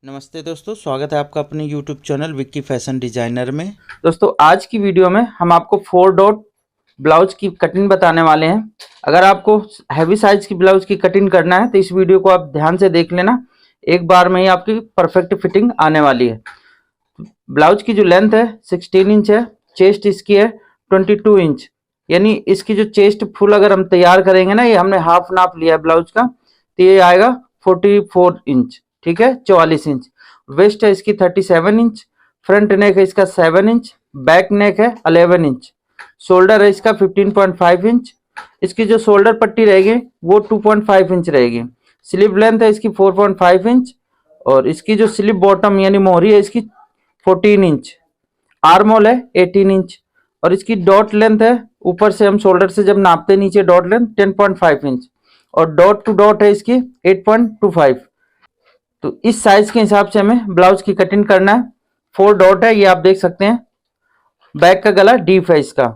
नमस्ते दोस्तों, स्वागत है आपका अपने YouTube channel Vicky fashion designer में। दोस्तों आज की वीडियो में हम आपको 4 डॉट ब्लाउज की कटिंग बताने वाले हैं। अगर आपको हैवी साइज की ब्लाउज की कटिंग करना है तो इस वीडियो को आप ध्यान से देख लेना, एक बार में ही आपकी परफेक्ट फिटिंग आने वाली है। ब्लाउज की जो लेंथ है 16 इंच है, चेस्ट इसकी है 22 इंच, यानी इसकी जो चेस्ट फुल अगर हम तैयार करेंगे ना, ये हमने हाफ नाप लिया है ब्लाउज का, तो ये आएगा 44 इंच, ठीक है, 44 इंच। वेस्ट है इसकी 37 इंच, फ्रंट नेक है इसका 7 इंच, बैक नेक है 11 इंच, शोल्डर है इसका 15.5 इंच, इसकी जो शोल्डर पट्टी रहेगी वो 2.5 इंच रहेगी। स्लीव लेंथ है इसकी 4.5 इंच और इसकी जो स्लीव बॉटम यानी मोहरी है इसकी 14 इंच, आर्म होल है 18 इंच और इसकी डॉट लेंथ है, ऊपर से हम शोल्डर से जब नापते नीचे डॉट लेंथ 10.5 इंच और डॉट टू डॉट है इसकी 8.25। तो इस साइज के हिसाब से हमें ब्लाउज की कटिंग करना है। 4 डॉट है, ये आप देख सकते हैं। बैक का गला डीप है इसका,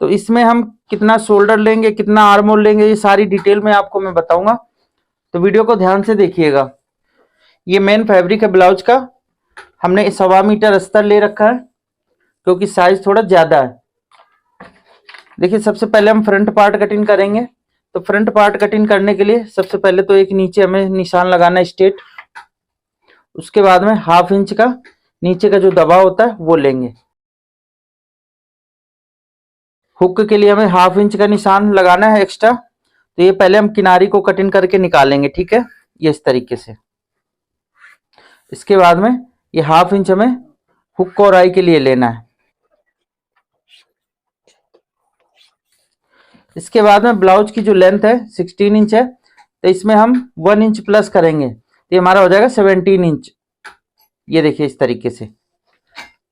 तो इसमें हम कितना शोल्डर लेंगे, कितना आर्म होल लेंगे, ये सारी डिटेल में आपको मैं बताऊंगा, तो वीडियो को ध्यान से देखिएगा। ये मेन फैब्रिक है ब्लाउज का, हमने 1.25 मीटर अस्तर ले रखा है क्योंकि साइज थोड़ा ज्यादा है। देखिए सबसे पहले हम फ्रंट पार्ट कटिंग करेंगे, तो फ्रंट पार्ट कटिंग करने के लिए सबसे पहले तो एक नीचे हमें निशान लगाना है स्ट्रेट, उसके बाद में 1/2 इंच का नीचे का जो दबाव होता है वो लेंगे। हुक के लिए हमें 1/2 इंच का निशान लगाना है एक्स्ट्रा, तो ये पहले हम किनारी को कटिंग करके निकालेंगे, ठीक है, ये इस तरीके से। इसके बाद में ये 1/2 इंच हमें हुक और आई के लिए लेना है। इसके बाद में ब्लाउज की जो लेंथ है 16 इंच है, तो इसमें हम 1 इंच प्लस करेंगे, तो ये हमारा हो जाएगा 17 इंच। ये देखिए इस तरीके से,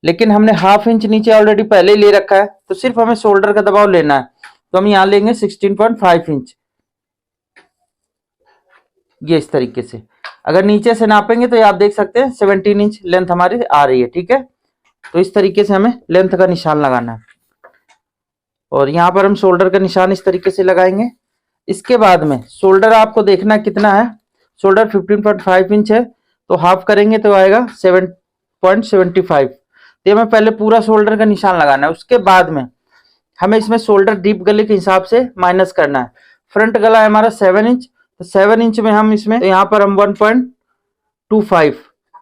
लेकिन हमने 1/2 इंच नीचे ऑलरेडी पहले ही ले रखा है, तो सिर्फ हमें शोल्डर का दबाव लेना है, तो हम यहाँ लेंगे 16.5 इंच, ये इस तरीके से। अगर नीचे से नापेंगे तो ये आप देख सकते हैं 17 इंच लेंथ हमारी आ रही है, ठीक है। तो इस तरीके से हमें लेंथ का निशान लगाना है और यहाँ पर हम शोल्डर का निशान इस तरीके से लगाएंगे। इसके बाद में शोल्डर आपको देखना कितना है, शोल्डर 15.5 इंच है, तो हाफ करेंगे तो आएगा 7.75। तो हमें पहले पूरा शोल्डर का निशान लगाना है, उसके बाद में हमें इसमें शोल्डर डीप गले के हिसाब से माइनस करना है। फ्रंट गला है हमारा 7 इंच, तो 7 इंच में हम इसमें, तो यहाँ पर हम 1.25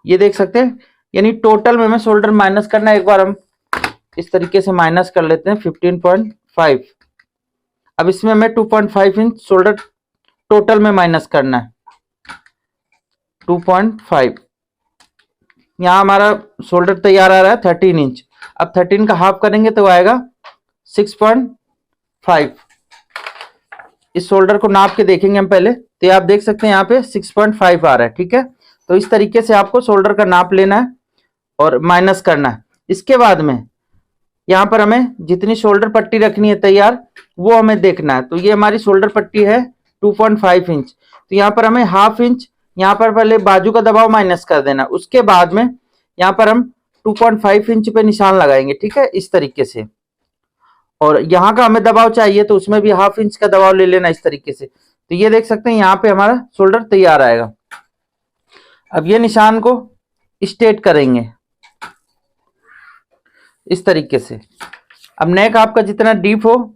ये देख सकते हैं, यानी टोटल में हमें शोल्डर माइनस करना है। एक बार हम इस तरीके से माइनस कर लेते हैं 15.5। अब इसमें हमें 2.5 इंच शोल्डर टोटल में माइनस करना है, 2.5। यहाँ हमारा शोल्डर तैयार आ रहा है 13 इंच, अब 13 का हाफ करेंगे तो आएगा 6.5। इस शोल्डर को नाप के देखेंगे हम पहले, तो ये आप देख सकते हैं यहाँ पे 6.5 आ रहा है, ठीक है। तो इस तरीके से आपको शोल्डर का नाप लेना है और माइनस करना है। इसके बाद में यहाँ पर हमें जितनी शोल्डर पट्टी रखनी है तैयार, वो हमें देखना है। तो ये हमारी शोल्डर पट्टी है 2.5 इंच, तो यहाँ पर हमें 1/2 इंच यहाँ पर पहले बाजू का दबाव माइनस कर देना, उसके बाद में यहाँ पर हम 2.5 इंच पे निशान लगाएंगे, ठीक है, इस तरीके से। और यहाँ का हमें दबाव चाहिए तो उसमें भी 1/2 इंच का दबाव ले लेना इस तरीके से। तो ये देख सकते हैं यहाँ पे हमारा शोल्डर तैयार आएगा। अब ये निशान को स्ट्रेट करेंगे इस तरीके से। अब नेक आपका जितना डीप हो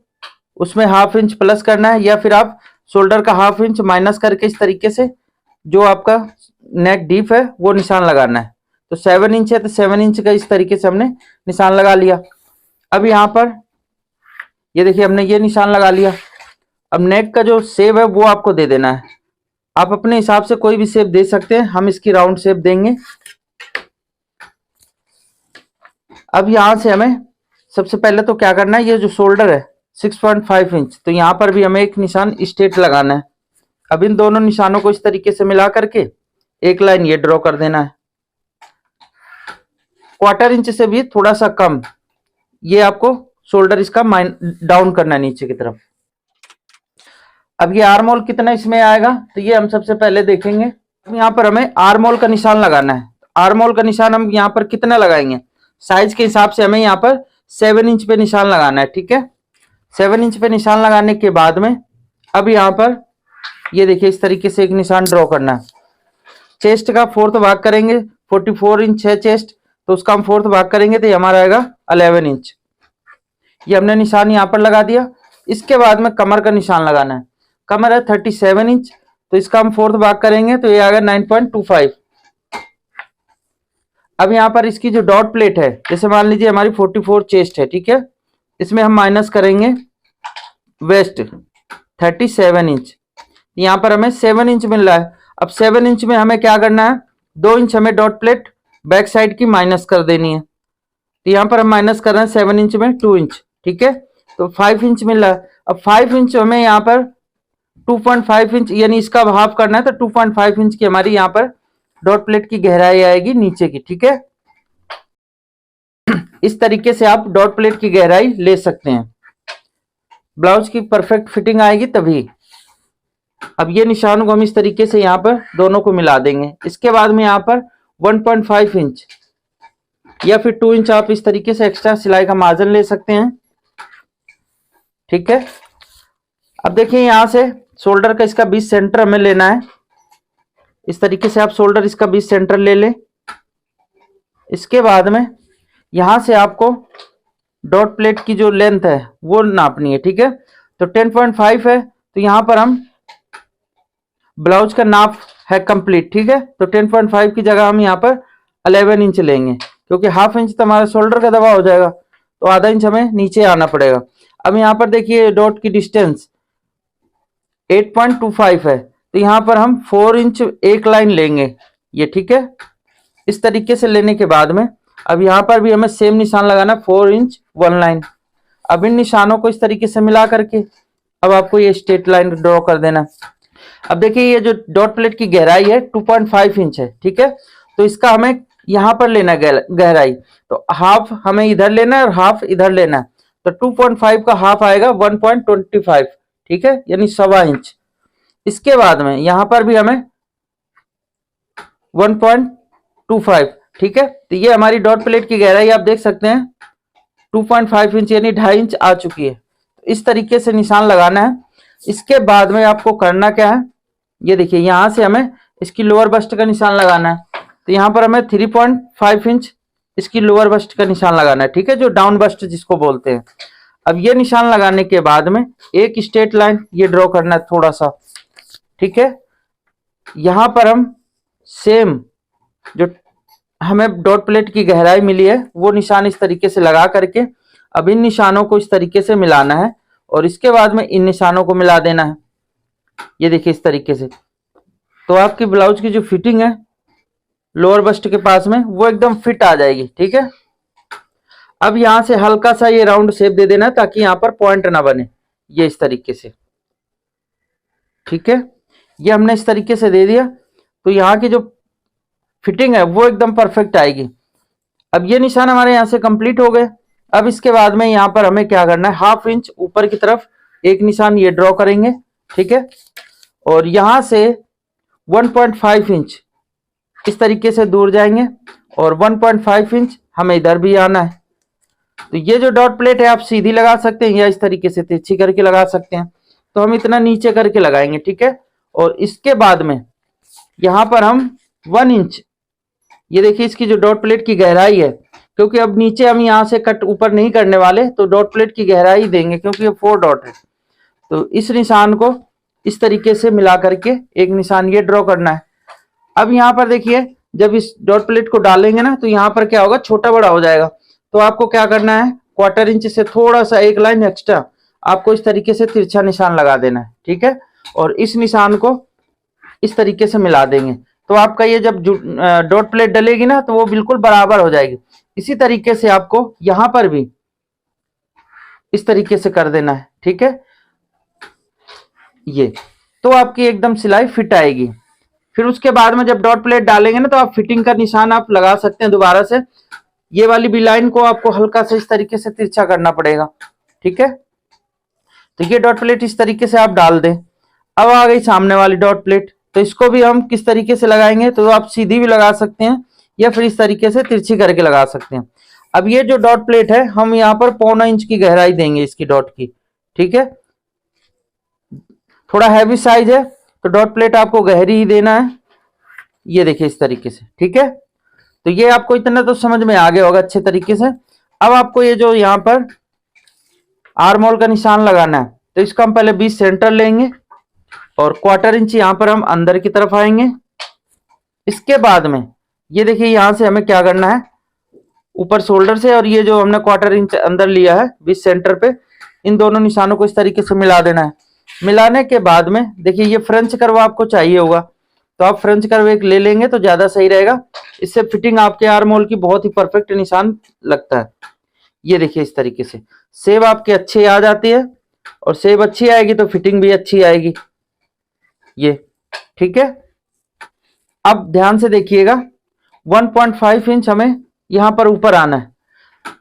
उसमें 1/2 इंच प्लस करना है, या फिर आप शोल्डर का 1/2 इंच माइनस करके इस तरीके से जो आपका नेक डीप है वो निशान लगाना है। तो 7 इंच है, तो 7 इंच का इस तरीके से हमने निशान लगा लिया। अब यहाँ पर ये देखिए हमने ये निशान लगा लिया। अब नेक का जो शेप है वो आपको दे देना है, आप अपने हिसाब से कोई भी शेप दे सकते हैं, हम इसकी राउंड शेप देंगे। अब यहाँ से हमें सबसे पहले तो क्या करना है, ये जो शोल्डर है 6.5 इंच, तो यहाँ पर भी हमें एक निशान स्ट्रेट लगाना है। अब इन दोनों निशानों को इस तरीके से मिला करके एक लाइन ये ड्रॉ कर देना है, 1/4 इंच से भी थोड़ा सा कम, ये आपको शोल्डर इसका डाउन करना है नीचे की तरफ। अब ये आर्म होल कितना इसमें आएगा, तो ये हम सबसे पहले देखेंगे। यहाँ पर हमें आर्म होल का निशान लगाना है। आर्म होल का निशान हम यहाँ पर कितना लगाएंगे, साइज के हिसाब से हमें यहाँ पर 7 इंच पे निशान लगाना है, ठीक है। 7 इंच पे निशान लगाने के बाद में अब यहाँ पर ये देखिए इस तरीके से एक निशान ड्रॉ करना है। चेस्ट का 4th भाग करेंगे 44 इंच है चेस्ट, तो उसका हम फोर्थ भाग करेंगे तो ये हमारा आएगा 11 इंच। ये हमने निशान यहाँ पर लगा दिया। इसके बाद में कमर का निशान लगाना है। कमर है 37 इंच, तो इसका हम फोर्थ भाग करेंगे तो ये आएगा 9.25। अब यहाँ पर इसकी जो डॉट प्लेट है, जैसे मान लीजिए हमारी 44 चेस्ट है, ठीक है, इसमें हम माइनस करेंगे वेस्ट 37 इंच। यहाँ पर हमें 7 इंच मिल रहा है। अब 7 इंच में हमें क्या करना है, 2 इंच हमें डॉट प्लेट बैक साइड की माइनस कर देनी है। तो यहाँ पर हम माइनस कर रहे हैं 7 इंच में 2 इंच, ठीक है, तो 5 इंच मिल रहा है। अब 5 इंच हमें यहाँ पर 2.5 इंच यानी इसका हाफ करना है, तो 2.5 इंच की हमारी यहाँ पर डॉट प्लेट की गहराई आएगी नीचे की, ठीक है। इस तरीके से आप डॉट प्लेट की गहराई ले सकते हैं। ब्लाउज की परफेक्ट फिटिंग आएगी तभी। अब ये निशान को हम इस तरीके से यहाँ पर दोनों को मिला देंगे। इसके बाद में यहाँ पर 1.5 इंच या फिर 2 इंच आप इस तरीके से एक्स्ट्रा सिलाई का मार्जिन ले सकते हैं, ठीक है। अब देखिए यहाँ से शोल्डर का इसका 20 सेंटर हमें लेना है। इस तरीके से आप शोल्डर इसका 20 सेंटर ले लें। इसके बाद में यहां से आपको डॉट प्लेट की जो लेंथ है वो नापनी है, ठीक है। तो 10.5 है, तो यहां पर हम ब्लाउज का नाप है कंप्लीट, ठीक है। तो 10.5 की जगह हम यहाँ पर 11 इंच लेंगे, क्योंकि हाफ इंच तो हमारा शोल्डर का दबा हो जाएगा, तो आधा इंच हमें नीचे आना पड़ेगा। अब यहाँ पर देखिए डॉट की डिस्टेंस 8.25 है, तो यहाँ पर हम 4 इंच एक लाइन लेंगे, ये ठीक है। इस तरीके से लेने के बाद में अब यहाँ पर भी हमें सेम निशान लगाना, 4 इंच 1 लाइन। अब इन निशानों को इस तरीके से मिला करके अब आपको ये स्ट्रेट लाइन ड्रॉ कर देना। अब देखिए ये जो डॉट प्लेट की गहराई है 2.5 इंच है, ठीक है। तो इसका हमें यहाँ पर लेना गहराई, तो हाफ हमें इधर लेना है और हाफ इधर लेना है। तो 2.5 का हाफ आएगा 1.25, ठीक है, यानी 1.25 इंच। इसके बाद में यहां पर भी हमें 1.25, ठीक है। तो ये हमारी डॉट प्लेट की गहराई आप देख सकते हैं 2.5 इंच यानी 2.5 इंच आ चुकी है। तो इस तरीके से निशान लगाना है। इसके बाद में आपको करना क्या है, ये देखिए यहां से हमें इसकी लोअर बस्ट का निशान लगाना है। तो यहां पर हमें 3.5 इंच इसकी लोअर बस्ट का निशान लगाना है, ठीक है, जो डाउन बस्ट जिसको बोलते हैं। अब ये निशान लगाने के बाद में एक स्ट्रेट लाइन ये ड्रॉ करना है थोड़ा सा, ठीक है। यहां पर हम सेम जो हमें डॉट प्लेट की गहराई मिली है वो निशान इस तरीके से लगा करके अब इन निशानों को इस तरीके से मिलाना है और इसके बाद में इन निशानों को मिला देना है, ये देखिए इस तरीके से। तो आपकी ब्लाउज की जो फिटिंग है लोअर बस्ट के पास में वो एकदम फिट आ जाएगी, ठीक है। अब यहां से हल्का सा ये राउंड शेप दे देना है ताकि यहां पर पॉइंट ना बने, ये इस तरीके से, ठीक है। ये हमने इस तरीके से दे दिया, तो यहाँ की जो फिटिंग है वो एकदम परफेक्ट आएगी। अब ये निशान हमारे यहाँ से कंप्लीट हो गए। अब इसके बाद में यहाँ पर हमें क्या करना है, 1/2 इंच ऊपर की तरफ एक निशान ये ड्रॉ करेंगे, ठीक है। और यहां से 1.5 इंच इस तरीके से दूर जाएंगे और 1.5 इंच हमें इधर भी आना है। तो ये जो डॉट प्लेट है आप सीधी लगा सकते हैं या इस तरीके से तिरछी करके लगा सकते हैं। तो हम इतना नीचे करके लगाएंगे, ठीक है। और इसके बाद में यहां पर हम 1 इंच, ये देखिए इसकी जो डॉट प्लेट की गहराई है, क्योंकि अब नीचे हम यहां से कट ऊपर नहीं करने वाले, तो डॉट प्लेट की गहराई देंगे क्योंकि ये 4 डॉट है। तो इस निशान को इस तरीके से मिला करके एक निशान ये ड्रॉ करना है। अब यहाँ पर देखिए जब इस डॉट प्लेट को डालेंगे ना तो यहाँ पर क्या होगा, छोटा बड़ा हो जाएगा। तो आपको क्या करना है, 1/4 इंच से थोड़ा सा एक लाइन एक्स्ट्रा आपको इस तरीके से तिरछा निशान लगा देना है, ठीक है। और इस निशान को इस तरीके से मिला देंगे, तो आपका ये जब डॉट प्लेट डलेगी ना तो वो बिल्कुल बराबर हो जाएगी। इसी तरीके से आपको यहां पर भी इस तरीके से कर देना है, ठीक है। ये तो आपकी एकदम सिलाई फिट आएगी। फिर उसके बाद में जब डॉट प्लेट डालेंगे ना तो आप फिटिंग का निशान आप लगा सकते हैं दोबारा से। ये वाली भी लाइन को आपको हल्का से इस तरीके से तिरछा करना पड़ेगा, ठीक है। तो ये डॉट प्लेट इस तरीके से आप डाल दें। अब आ गई सामने वाली डॉट प्लेट, तो इसको भी हम किस तरीके से लगाएंगे, तो आप सीधी भी लगा सकते हैं या फिर इस तरीके से तिरछी करके लगा सकते हैं। अब ये जो डॉट प्लेट है हम यहाँ पर 1/4 इंच की गहराई देंगे इसकी डॉट की, ठीक है। थोड़ा हैवी साइज है तो डॉट प्लेट आपको गहरी ही देना है, ये देखिए इस तरीके से, ठीक है। तो ये आपको इतना तो समझ में आ गया होगा अच्छे तरीके से। अब आपको ये जो यहाँ पर आर्म होल का निशान लगाना है, तो इसका हम पहले 20 सेंटर लेंगे और 1/4 इंच यहाँ पर हम अंदर की तरफ आएंगे। इसके बाद में ये देखिए यहां से हमें क्या करना है, ऊपर शोल्डर से और ये जो हमने 1/4 इंच अंदर लिया है 20 सेंटर पे, इन दोनों निशानों को इस तरीके से मिला देना है। मिलाने के बाद में देखिए ये फ्रेंच कर्व आपको चाहिए होगा, तो आप फ्रेंच कर्व एक ले लेंगे तो ज्यादा सही रहेगा। इससे फिटिंग आपके आर्म होल की बहुत ही परफेक्ट निशान लगता है। ये देखिए इस तरीके से शेप आपके अच्छी आ जाती है, और शेप अच्छी आएगी तो फिटिंग भी अच्छी आएगी। ये ठीक है। अब ध्यान से देखिएगा 1.5 इंच हमें यहां पर ऊपर आना है।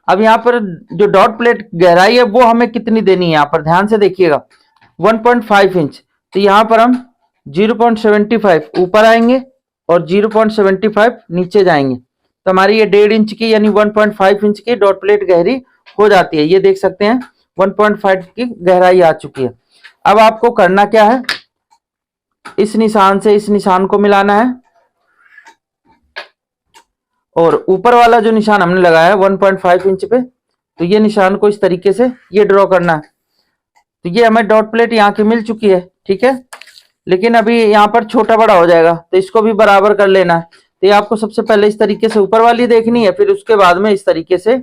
अब यहां पर जो डॉट प्लेट गहराई है वो हमें कितनी देनी है, यहां पर ध्यान से देखिएगा 1.5 इंच। तो यहां पर हम 0.75 ऊपर आएंगे और 0.75 नीचे जाएंगे, तो हमारी ये 1.5 इंच की यानी 1.5 इंच की डॉट प्लेट गहरी हो जाती है। ये देख सकते हैं 1.5 की गहराई आ चुकी है। अब आपको करना क्या है, इस निशान से इस निशान को मिलाना है, और ऊपर वाला जो निशान हमने लगाया है 1.5 इंच पे, तो ये निशान को इस तरीके से ये ड्रॉ करना है। तो ये हमें डॉट प्लेट यहाँ की मिल चुकी है, ठीक है। लेकिन अभी यहाँ पर छोटा बड़ा हो जाएगा, तो इसको भी बराबर कर लेना है। तो ये आपको सबसे पहले इस तरीके से ऊपर वाली देखनी है, फिर उसके बाद में इस तरीके से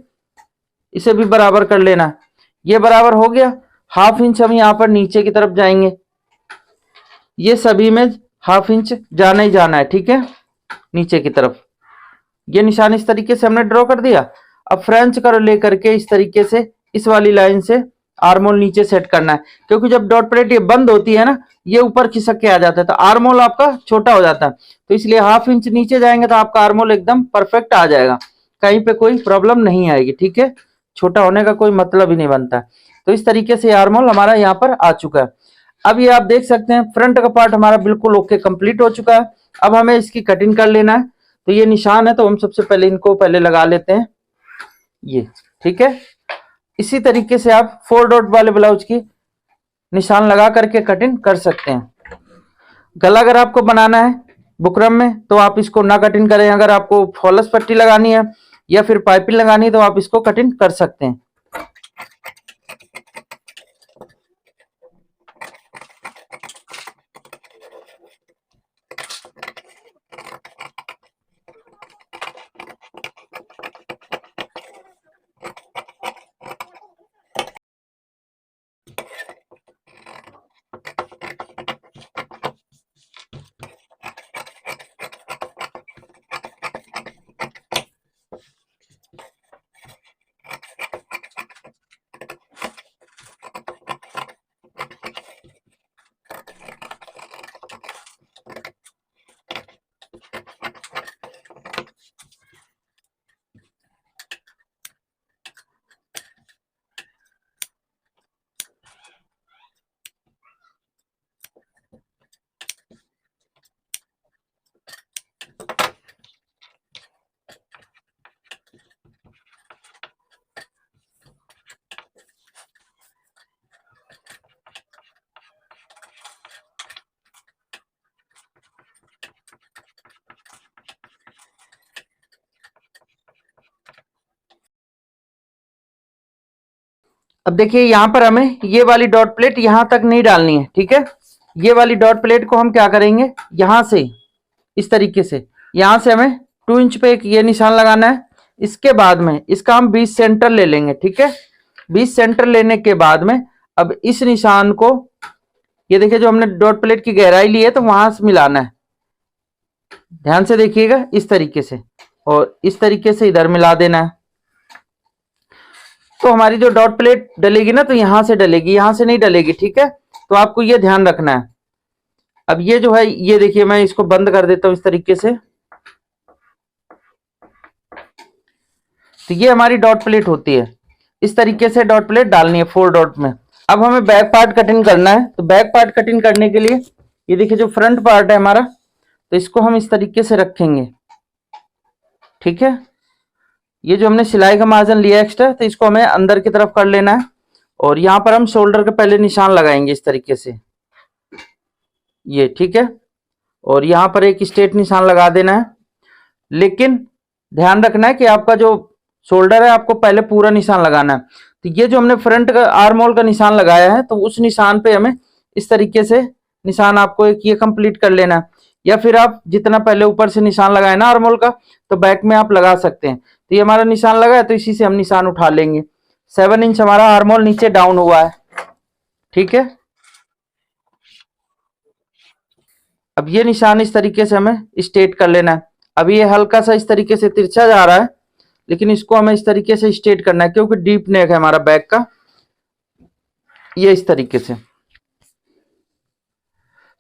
इसे भी बराबर कर लेना है। ये बराबर हो गया। 1/2 इंच हम यहाँ पर नीचे की तरफ जाएंगे, ये सभी में 1/2 इंच जाना ही जाना है, ठीक है, नीचे की तरफ। ये निशान इस तरीके से हमने ड्रॉ कर दिया। अब फ्रेंच कर्व लेकर के इस तरीके से इस वाली लाइन से आर्म होल नीचे सेट करना है, क्योंकि जब डॉट प्लेट ये बंद होती है ना, ये ऊपर खिसक के आ जाता है, तो आर्म होल आपका छोटा हो जाता है। तो इसलिए 1/2 इंच नीचे जाएंगे तो आपका आर्म होल एकदम परफेक्ट आ जाएगा, कहीं पे कोई प्रॉब्लम नहीं आएगी, ठीक है। छोटा होने का कोई मतलब ही नहीं बनता। तो इस तरीके से आर्म होल हमारा यहाँ पर आ चुका है। अब ये आप देख सकते हैं फ्रंट का पार्ट हमारा बिल्कुल ओके कंप्लीट हो चुका है। अब हमें इसकी कटिंग कर लेना है। तो ये निशान है, तो हम सबसे पहले इनको पहले लगा लेते हैं, ये ठीक है। इसी तरीके से आप 4 डॉट वाले ब्लाउज की निशान लगा करके कटिंग कर सकते हैं। गला अगर आपको बनाना है बुकरम में तो आप इसको ना कटिंग करें, अगर आपको फॉलस पट्टी लगानी है या फिर पाइपिंग लगानी है तो आप इसको कटिंग कर सकते हैं। अब देखिए यहाँ पर हमें ये वाली डॉट प्लेट यहां तक नहीं डालनी है, ठीक है। ये वाली डॉट प्लेट को हम क्या करेंगे, यहां से इस तरीके से यहां से हमें 2 इंच पे एक ये निशान लगाना है। इसके बाद में इसका हम 20 सेंटर ले लेंगे, ठीक है। 20 सेंटर लेने के बाद में अब इस निशान को ये देखिए जो हमने डॉट प्लेट की गहराई ली है तो वहां से मिलाना है। ध्यान से देखिएगा इस तरीके से, और इस तरीके से इधर मिला देना है। तो हमारी जो डॉट प्लेट डलेगी ना, तो यहां से डलेगी, यहां से नहीं डलेगी, ठीक है। तो आपको ये ध्यान रखना है। अब ये जो है ये देखिए मैं इसको बंद कर देता हूं इस तरीके से। तो ये हमारी डॉट प्लेट होती है, इस तरीके से डॉट प्लेट डालनी है 4 डॉट में। अब हमें बैक पार्ट कटिंग करना है। तो बैक पार्ट कटिंग करने के लिए ये देखिए जो फ्रंट पार्ट है हमारा, तो इसको हम इस तरीके से रखेंगे, ठीक है। ये जो हमने सिलाई का मार्जिन लिया एक्स्ट्रा, तो इसको हमें अंदर की तरफ कर लेना है, और यहां पर हम शोल्डर के पहले निशान लगाएंगे इस तरीके से, ये ठीक है। और यहां पर एक स्ट्रेट निशान लगा देना है। लेकिन ध्यान रखना है कि आपका जो शोल्डर है आपको पहले पूरा निशान लगाना है। तो ये जो हमने फ्रंट का आर्म होल का निशान लगाया है, तो उस निशान पे हमें इस तरीके से निशान आपको एक ये कंप्लीट कर लेना है। या फिर आप जितना पहले ऊपर से निशान लगाए ना आर्म होल का, तो बैक में आप लगा सकते हैं। तो ये हमारा निशान लगा है, तो इसी से हम निशान उठा लेंगे। 7 इंच हमारा आर्म होल नीचे डाउन हुआ है, ठीक है। अब ये निशान इस तरीके से हमें स्ट्रेट कर लेना है। अभी ये हल्का सा इस तरीके से तिरछा जा रहा है, लेकिन इसको हमें इस तरीके से स्ट्रेट करना है, क्योंकि डीप नेक है हमारा बैक का। ये इस तरीके से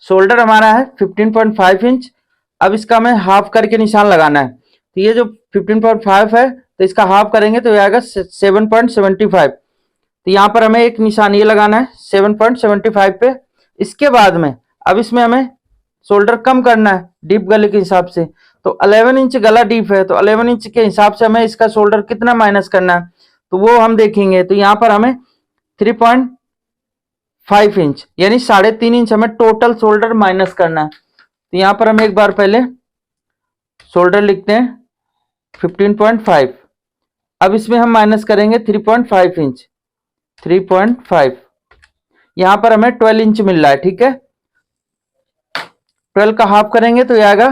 शोल्डर हमारा है 15.5 इंच। अब इसका हमें हाफ करके निशान लगाना है। तो ये जो 15.5 है, तो इसका हाफ करेंगे तो ये आएगा 7.75। तो यहाँ पर हमें एक निशान ये लगाना है 7.75 पे। इसके बाद में अब इसमें हमें शोल्डर कम करना है डीप गले के हिसाब से। तो 11 इंच गला डीप है, तो 11 इंच के हिसाब से हमें इसका शोल्डर कितना माइनस करना है, तो वो हम देखेंगे। तो यहाँ पर हमें 3.5 इंच यानी 3.5 इंच हमें टोटल शोल्डर माइनस करना है। तो यहाँ पर हम एक बार पहले शोल्डर लिखते हैं 15.5। अब इसमें हम माइनस करेंगे 3.5 इंच। 3.5 यहाँ पर हमें 12 इंच मिल रहा है, ठीक है। 12 का हाफ करेंगे तो ये आएगा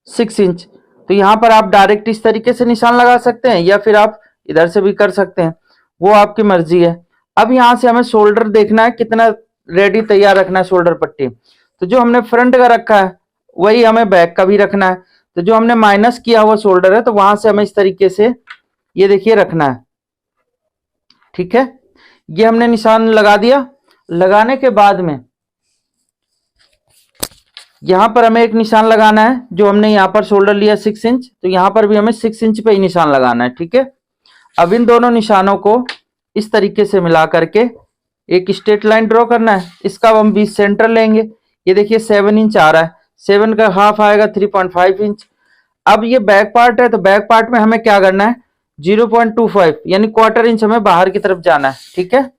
6 इंच। तो यहाँ पर आप डायरेक्ट इस तरीके से निशान लगा सकते हैं, या फिर आप इधर से भी कर सकते हैं, वो आपकी मर्जी है। अब यहाँ से हमें शोल्डर देखना है कितना रेडी तैयार रखना है शोल्डर पट्टी। तो जो हमने फ्रंट का रखा है वही हमें बैक का भी रखना है। तो जो हमने माइनस किया हुआ शोल्डर है, तो वहां से हमें इस तरीके से ये देखिए रखना है, ठीक है। ये हमने निशान लगा दिया। लगाने के बाद में यहां पर हमें एक निशान लगाना है। जो हमने यहाँ पर शोल्डर लिया 6 इंच, तो यहाँ पर भी हमें 6 इंच पे ही निशान लगाना है, ठीक है। अब इन दोनों निशानों को इस तरीके से मिला करके एक स्ट्रेट लाइन ड्रॉ करना है। इसका हम बीच सेंटर लेंगे। ये देखिए 7 इंच आ रहा है, 7 का हाफ आएगा 3.5 इंच। अब ये बैक पार्ट है, तो बैक पार्ट में हमें क्या करना है 0.25 यानी क्वार्टर इंच हमें बाहर की तरफ जाना है, ठीक है।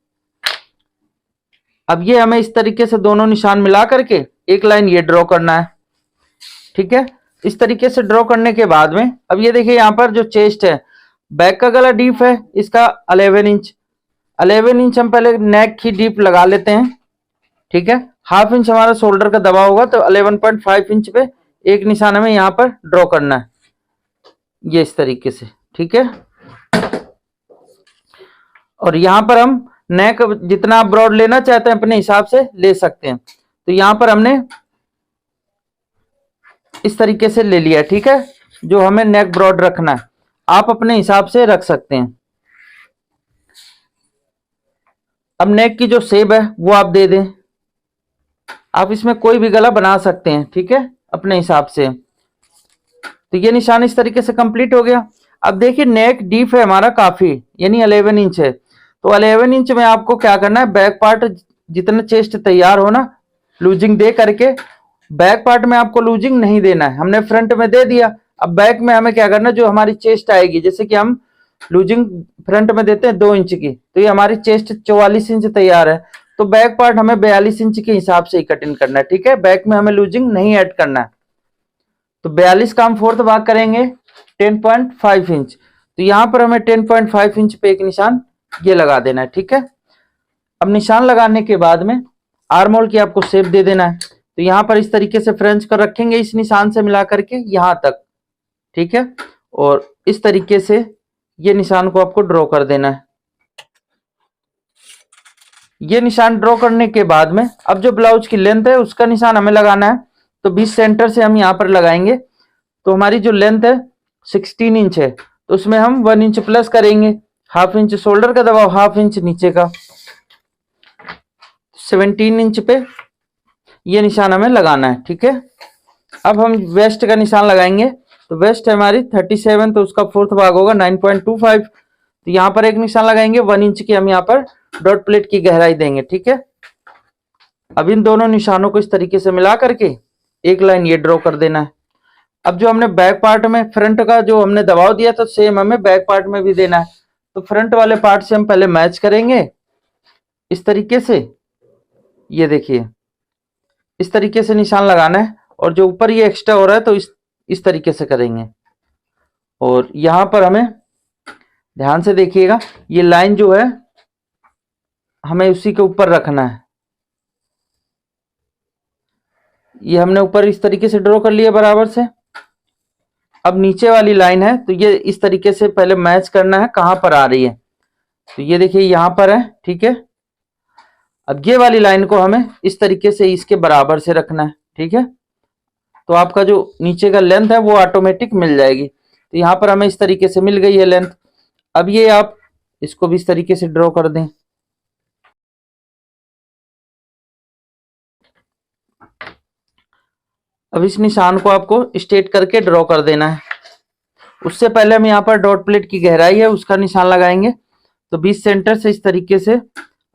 अब ये हमें इस तरीके से दोनों निशान मिला करके एक लाइन ये ड्रॉ करना है, ठीक है। इस तरीके से ड्रॉ करने के बाद में अब ये देखिए यहाँ पर जो चेस्ट है, बैक का गला डीप है इसका 11 इंच। 11 इंच हम पहले नेक की डीप लगा लेते हैं, ठीक है। हाफ इंच हमारा शोल्डर का दबा होगा, तो 11.5 इंच पे एक निशान हमें यहाँ पर ड्रॉ करना है, ये इस तरीके से, ठीक है। और यहाँ पर हम नेक जितना आप ब्रॉड लेना चाहते हैं अपने हिसाब से ले सकते हैं। तो यहाँ पर हमने इस तरीके से ले लिया, ठीक है। जो हमें नेक ब्रॉड रखना है आप अपने हिसाब से रख सकते हैं। अब नेक की जो शेप है वो आप दे दें। आप इसमें कोई भी गला बना सकते हैं, ठीक है, अपने हिसाब से। तो ये निशान इस तरीके से कंप्लीट हो गया। अब देखिए नेक डीप है हमारा काफी, यानी 11 इंच है। तो 11 इंच में आपको क्या करना है, बैक पार्ट जितना चेस्ट तैयार हो ना, लूजिंग दे करके बैक पार्ट में आपको लूजिंग नहीं देना है। हमने फ्रंट में दे दिया, अब बैक में हमें क्या करना है, जो हमारी चेस्ट आएगी, जैसे कि हम लूजिंग फ्रंट में देते हैं 2 इंच की, तो ये हमारी चेस्ट 44 इंच तैयार है। तो बैक पार्ट हमें 42 इंच के हिसाब से ही कटिंग करना है, ठीक है। बैक में हमें लूजिंग नहीं ऐड करना है। तो 42 का हम फोर्थ भाग करेंगे 10.5 इंच। तो यहाँ पर हमें 10.5 इंच पे एक निशान ये लगा देना है, ठीक है। अब निशान लगाने के बाद में आर्म होल की आपको शेप दे देना है। तो यहाँ पर इस तरीके से फ्रेंच कर रखेंगे इस निशान से मिला करके यहाँ तक, ठीक है। और इस तरीके से ये निशान को आपको ड्रॉ कर देना है। ये निशान ड्रॉ करने के बाद में अब जो ब्लाउज की लेंथ है उसका निशान हमें लगाना है। तो बीच सेंटर से हम यहाँ पर लगाएंगे। तो हमारी जो लेंथ है 16 इंच है, तो उसमें हम 1 इंच प्लस करेंगे। हाफ इंच शोल्डर का दबाव, हाफ इंच नीचे का, 17 इंच पे ये निशान हमें लगाना है, ठीक है। अब हम वेस्ट का निशान लगाएंगे। तो वेस्ट है हमारी 37, तो उसका फोर्थ भाग होगा 9.25। तो यहाँ पर एक निशान लगाएंगे 1 इंच की, हम यहाँ पर डॉट प्लेट की गहराई देंगे, ठीक है। अब इन दोनों निशानों को इस तरीके से मिला करके एक लाइन ये ड्रॉ कर देना है। अब जो हमने बैक पार्ट में फ्रंट का जो हमने दबाव दिया तो सेम हमें बैक पार्ट में भी देना है। तो फ्रंट वाले पार्ट से हम पहले मैच करेंगे इस तरीके से, ये देखिए इस तरीके से निशान लगाना है। और जो ऊपर ये एक्स्ट्रा हो रहा है तो इस तरीके से करेंगे। और यहां पर हमें ध्यान से देखिएगा, ये लाइन जो है हमें उसी के ऊपर रखना है। ये हमने ऊपर इस तरीके से ड्रॉ कर लिया बराबर से। अब नीचे वाली लाइन है तो ये इस तरीके से पहले मैच करना है कहां पर आ रही है। तो ये देखिए यहां पर है, ठीक है। अब ये वाली लाइन को हमें इस तरीके से इसके बराबर से रखना है, ठीक है। तो आपका जो नीचे का लेंथ है वो ऑटोमेटिक मिल जाएगी। तो यहां पर हमें इस तरीके से मिल गई है लेंथ। अब ये आप इसको भी इस तरीके से ड्रॉ कर दें। अब इस निशान को आपको स्ट्रेट करके ड्रॉ कर देना है। उससे पहले हम यहाँ पर डॉट प्लेट की गहराई है उसका निशान लगाएंगे। तो 20 सेंटर से इस तरीके से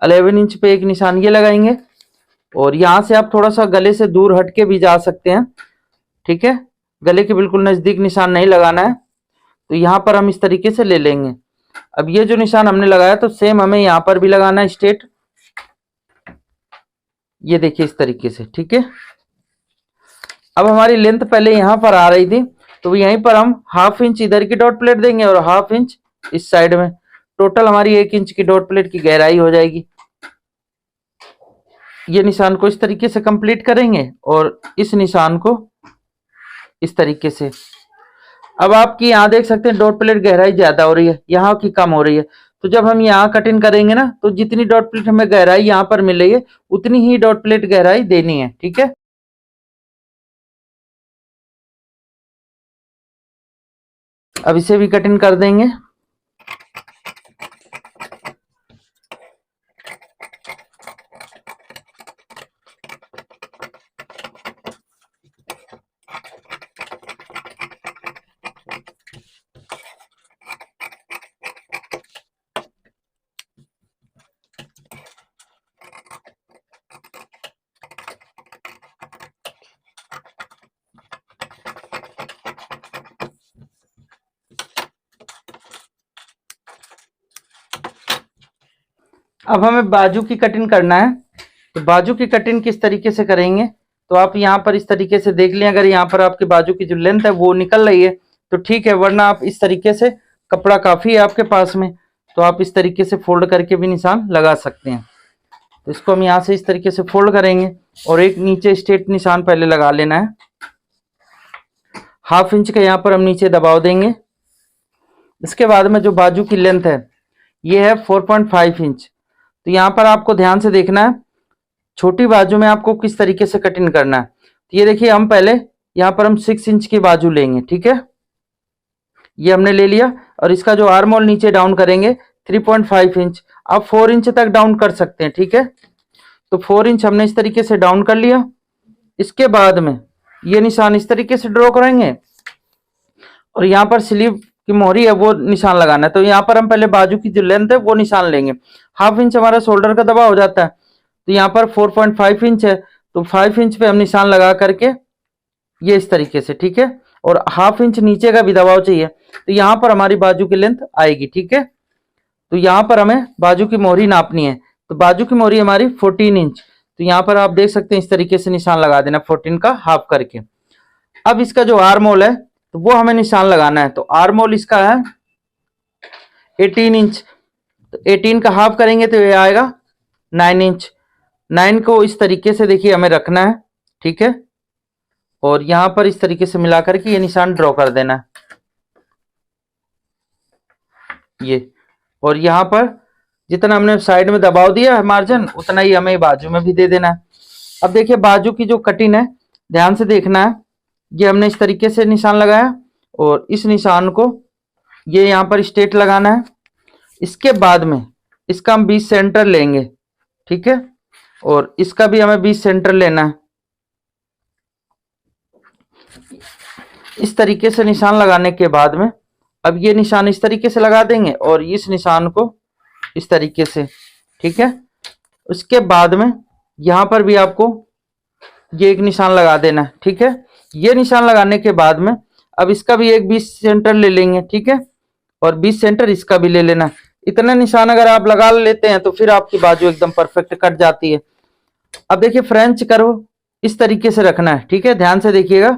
11 इंच पे एक निशान ये लगाएंगे। और यहाँ से आप थोड़ा सा गले से दूर हट के भी जा सकते हैं, ठीक है। गले के बिल्कुल नजदीक निशान नहीं लगाना है। तो यहाँ पर हम इस तरीके से ले लेंगे। अब ये जो निशान हमने लगाया तो सेम हमें यहाँ पर भी लगाना है स्ट्रेट। ये देखिए इस तरीके से, ठीक है। अब हमारी लेंथ पहले यहाँ पर आ रही थी तो यहीं पर हम 1/2 इंच इधर की डॉट प्लेट देंगे और 1/2 इंच इस साइड में। टोटल हमारी 1 इंच की डॉट प्लेट की गहराई हो जाएगी। ये निशान को इस तरीके से कंप्लीट करेंगे और इस निशान को इस तरीके से। अब आपकी यहाँ देख सकते हैं डॉट प्लेट गहराई ज्यादा हो रही है, यहाँ की कम हो रही है। तो जब हम यहाँ कटिंग करेंगे ना तो जितनी डॉट प्लेट हमें गहराई यहाँ पर मिल रही है उतनी ही डॉट प्लेट गहराई देनी है, ठीक है। अब इसे भी कटिंग कर देंगे। अब हमें बाजू की कटिंग करना है। तो बाजू की कटिंग किस तरीके से करेंगे तो आप यहाँ पर इस तरीके से देख लें। अगर यहाँ पर आपके बाजू की जो लेंथ है वो निकल रही है तो ठीक है, वरना आप इस तरीके से, कपड़ा काफी है आपके पास में तो आप इस तरीके से फोल्ड करके भी निशान लगा सकते हैं। तो इसको हम यहाँ से इस तरीके से फोल्ड करेंगे और एक नीचे स्ट्रेट निशान पहले लगा लेना है। 1/2 इंच का यहाँ पर हम नीचे दबाव देंगे। इसके बाद में जो बाजू की लेंथ है ये है 4.5 इंच। तो यहाँ पर आपको ध्यान से देखना है छोटी बाजू में आपको किस तरीके से कटिंग करना है। तो ये देखिए हम पहले यहाँ पर हम 6 इंच की बाजू लेंगे, ठीक है। ये हमने ले लिया और इसका जो आर्म होल नीचे डाउन करेंगे 3.5 इंच। आप 4 इंच तक डाउन कर सकते हैं, ठीक है। तो 4 इंच हमने इस तरीके से डाउन कर लिया। इसके बाद में ये निशान इस तरीके से ड्रॉ करेंगे और यहाँ पर स्लीव की मोहरी है वो निशान लगाना है। तो यहाँ पर हम पहले बाजू की जो लेंथ है वो निशान लेंगे। 1/2 इंच हमारा शोल्डर का दबाव हो जाता है। तो यहाँ पर 4.5 इंच है तो 5 इंच पे हम निशान लगा करके ये इस तरीके से, ठीक है। और 1/2 इंच नीचे का भी दबाव चाहिए तो यहाँ पर हमारी बाजू की लेंथ आएगी, ठीक है। तो यहाँ पर हमें बाजू की मोहरी नापनी है। तो बाजू की मोहरी हमारी 14 इंच। तो यहाँ पर आप देख सकते हैं इस तरीके से निशान लगा देना 14 का हाफ करके। अब इसका जो आर्म होल है तो वो हमें निशान लगाना है। तो आर्म होल इसका है 18 इंच। तो 18 का हाफ करेंगे तो ये आएगा 9 इंच। 9 को इस तरीके से देखिए हमें रखना है, ठीक है। और यहां पर इस तरीके से मिला करके ये निशान ड्रॉ कर देना है ये। और यहाँ पर जितना हमने साइड में दबाव दिया है मार्जिन उतना ही हमें बाजू में भी दे देना है। अब देखिए बाजू की जो कटिंग है ध्यान से देखना है। ये हमने इस तरीके से निशान लगाया और इस निशान को ये यहाँ पर स्ट्रेट लगाना है। इसके बाद में इसका हम 20 सेंटर लेंगे, ठीक है। और इसका भी हमें 20 सेंटर लेना है। इस तरीके से निशान लगाने के बाद में अब ये निशान इस तरीके से लगा देंगे और इस निशान को इस तरीके से, ठीक है। उसके बाद में यहां पर भी आपको ये एक निशान लगा देना है, ठीक है। ये निशान लगाने के बाद में अब इसका भी एक 20 सेंटर ले लेंगे, ठीक है। और 20 सेंटर इसका भी ले लेना। इतना निशान अगर आप लगा लेते हैं तो फिर आपकी बाजू एकदम परफेक्ट कट जाती है। अब देखिए फ्रेंच कर्व इस तरीके से रखना है, ठीक है। ध्यान से देखिएगा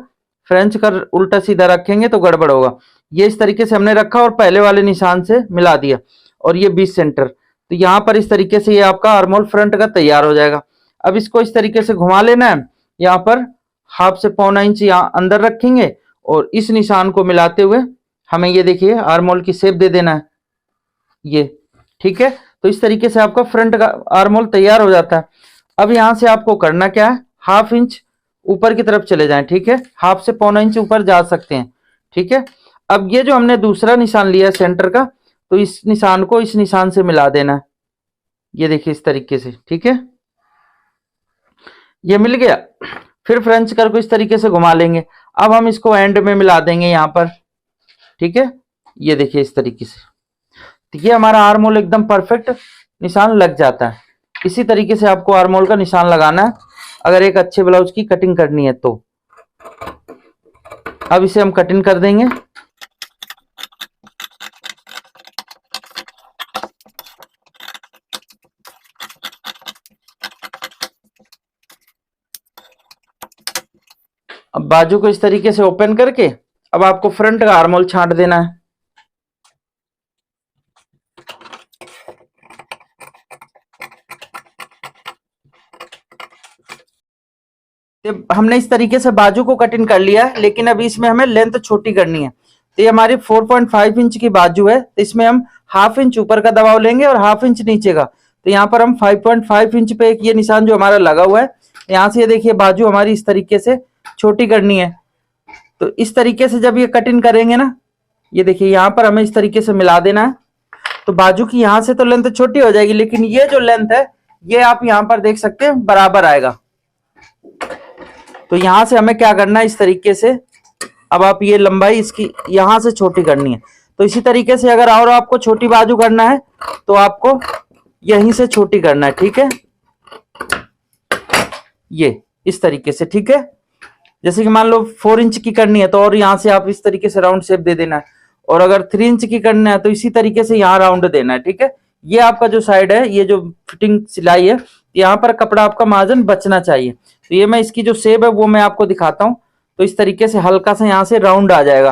फ्रेंच कर उल्टा सीधा रखेंगे तो गड़बड़ होगा। ये इस तरीके से हमने रखा और पहले वाले निशान से मिला दिया और ये 20 सेंटर। तो यहाँ पर इस तरीके से ये आपका आर्महोल फ्रंट का तैयार हो जाएगा। अब इसको इस तरीके से घुमा लेना है, यहाँ पर 1/2 से 1.25 इंच यहाँ अंदर रखेंगे और इस निशान को मिलाते हुए हमें ये देखिए आर्महोल की शेप दे देना है ये, ठीक है। तो इस तरीके से आपका फ्रंट का आर्महोल तैयार हो जाता है। अब यहाँ से आपको करना क्या है, 1/2 इंच ऊपर की तरफ चले जाएं, ठीक है। 1/2 से 1.25 इंच ऊपर जा सकते हैं, ठीक है। अब ये जो हमने दूसरा निशान लिया है सेंटर का, तो इस निशान को इस निशान से मिला देना है, ये देखिए इस तरीके से, ठीक है। ये मिल गया। फिर फ्रेंच कर को इस तरीके से घुमा लेंगे। अब हम इसको एंड में मिला देंगे यहाँ पर, ठीक है। ये देखिए इस तरीके से, तो ये हमारा आर्महोल एकदम परफेक्ट निशान लग जाता है। इसी तरीके से आपको आर्महोल का निशान लगाना है अगर एक अच्छे ब्लाउज की कटिंग करनी है तो। अब इसे हम कटिंग कर देंगे। अब बाजू को इस तरीके से ओपन करके अब आपको फ्रंट का आर्महोल छांट देना है। हमने इस तरीके से बाजू को कटिंग कर लिया है, लेकिन अभी इसमें हमें लेंथ छोटी करनी है। तो ये हमारी 4.5 इंच की बाजू है, तो इसमें हम 1/2 इंच ऊपर का दबाव लेंगे और 1/2 इंच नीचे का। तो यहाँ पर हम 5.5 इंच पे एक ये निशान जो हमारा लगा हुआ है, यहाँ से ये देखिए बाजू हमारी इस तरीके से छोटी करनी है। तो इस तरीके से जब ये कटिंग करेंगे ना, ये देखिए यहाँ पर हमें इस तरीके से मिला देना है। तो बाजू की यहाँ से तो लेंथ छोटी हो जाएगी, लेकिन ये जो लेंथ है ये आप यहाँ पर देख सकते हैं बराबर आएगा। तो यहां से हमें क्या करना है, इस तरीके से अब आप ये लंबाई इसकी यहां से छोटी करनी है। तो इसी तरीके से अगर और आपको छोटी बाजू करना है तो आपको यहीं से छोटी करना है, ठीक है। ये इस तरीके से, ठीक है। जैसे कि मान लो 4 इंच की करनी है तो और यहां से आप इस तरीके से राउंड शेप दे देना है, और अगर 3 इंच की करना है तो इसी तरीके से यहाँ राउंड देना है, ठीक है। ये आपका जो साइड है, ये जो फिटिंग सिलाई है, यहाँ पर कपड़ा आपका मार्जिन बचना चाहिए। तो ये मैं इसकी जो शेप है वो मैं आपको दिखाता हूँ। तो इस तरीके से हल्का सा यहाँ से राउंड आ जाएगा।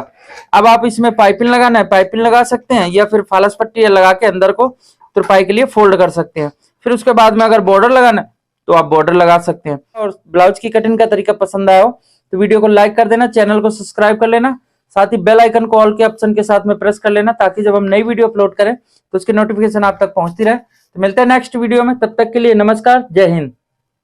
अब आप इसमें पाइपिंग लगाना है, पाइपिंग लगा सकते हैं, या फिर फालस पट्टी लगा के अंदर को तुरपाई के लिए फोल्ड कर सकते हैं। फिर उसके बाद में अगर बॉर्डर लगाना है तो आप बॉर्डर लगा सकते हैं। और ब्लाउज की कटिंग का तरीका पसंद आया हो तो वीडियो को लाइक कर देना, चैनल को सब्सक्राइब कर लेना, साथ ही बेल आइकन को ऑल के ऑप्शन के साथ में प्रेस कर लेना, ताकि जब हम नई वीडियो अपलोड करें तो उसकी नोटिफिकेशन आप तक पहुंचती रहे। तो मिलते हैं नेक्स्ट वीडियो में, तब तक के लिए नमस्कार, जय हिंद।